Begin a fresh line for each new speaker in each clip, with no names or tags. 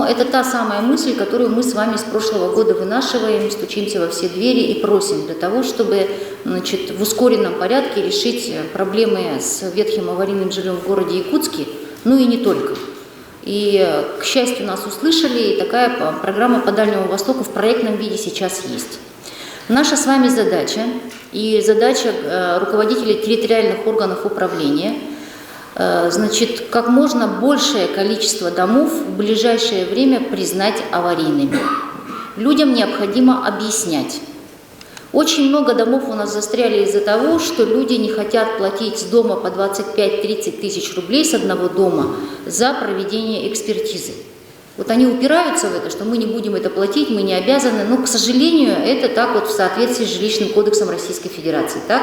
Но это та самая мысль, которую мы с вами с прошлого года вынашиваем, стучимся во все двери и просим для того, чтобы, значит, в ускоренном порядке решить проблемы с ветхим аварийным жильем в городе Якутске, ну и не только. И, к счастью, нас услышали, и такая программа по Дальнему Востоку в проектном виде сейчас есть. Наша с вами задача и задача руководителей территориальных органов управления, значит, как можно большее количество домов в ближайшее время признать аварийными. Людям необходимо объяснять. Очень много домов у нас застряли из-за того, что люди не хотят платить с дома по 25-30 тысяч рублей с одного дома за проведение экспертизы. Вот они упираются в это, что мы не будем это платить, мы не обязаны, но, к сожалению, это так вот в соответствии с Жилищным кодексом Российской Федерации. Так?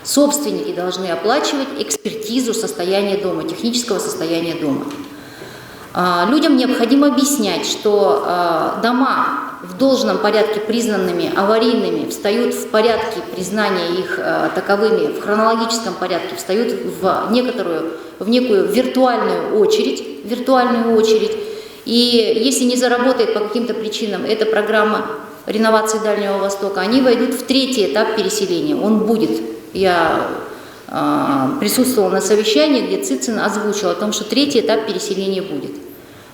Собственники должны оплачивать экспертизу состояния дома, технического состояния дома. Людям необходимо объяснять, что дома в должном порядке признанными аварийными встают в порядке признания их таковыми, в хронологическом порядке встают в некую виртуальную очередь. И если не заработает по каким-то причинам эта программа реновации Дальнего Востока, они войдут в третий этап переселения. Он будет. Я присутствовала на совещании, где Цицин озвучил о том, что третий этап переселения будет.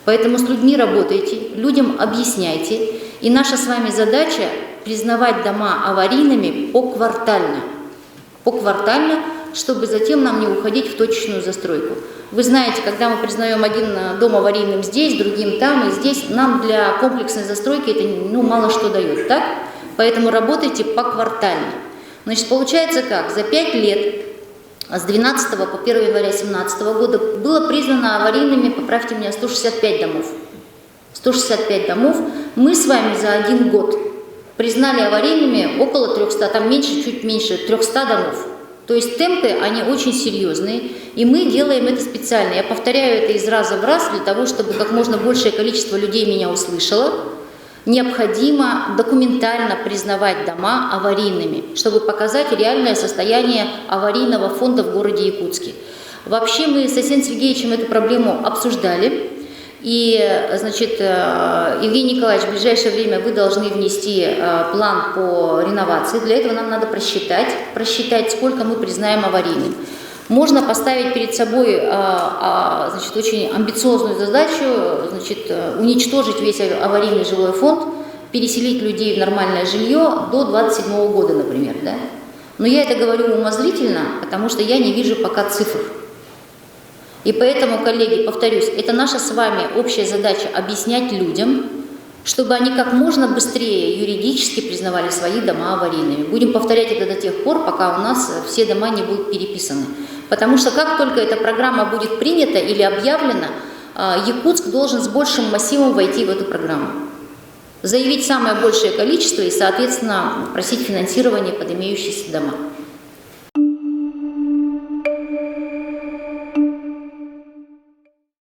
Поэтому с людьми работайте, людям объясняйте. И наша с вами задача признавать дома аварийными поквартально, чтобы затем нам не уходить в точечную застройку. Вы знаете, когда мы признаем один дом аварийным здесь, другим там и здесь, нам для комплексной застройки это мало что дает, так? Поэтому работайте поквартально. Значит, получается как? За 5 лет, с 12 по 1 января 2017 года, было признано аварийными, поправьте меня, 165 домов. 165 домов. Мы с вами за 1 год признали аварийными около 300, там меньше, чуть меньше 300 домов. То есть темпы, они очень серьезные, и мы делаем это специально. Я повторяю это из раза в раз, для того, чтобы как можно большее количество людей меня услышало. Необходимо документально признавать дома аварийными, чтобы показать реальное состояние аварийного фонда в городе Якутске. Вообще мы с Арсением Сергеевичем эту проблему обсуждали. И, значит, Евгений Николаевич, в ближайшее время вы должны внести план по реновации. Для этого нам надо просчитать, сколько мы признаем аварийным. Можно поставить перед собой, значит, очень амбициозную задачу, значит, уничтожить весь аварийный жилой фонд, переселить людей в нормальное жилье до 2027 года, например. Да? Но я это говорю умозрительно, потому что я не вижу пока цифр. И поэтому, коллеги, повторюсь, это наша с вами общая задача объяснять людям, чтобы они как можно быстрее юридически признавали свои дома аварийными. Будем повторять это до тех пор, пока у нас все дома не будут переписаны. Потому что как только эта программа будет принята или объявлена, Якутск должен с большим массивом войти в эту программу. Заявить самое большее количество и, соответственно, просить финансирование под имеющиеся дома.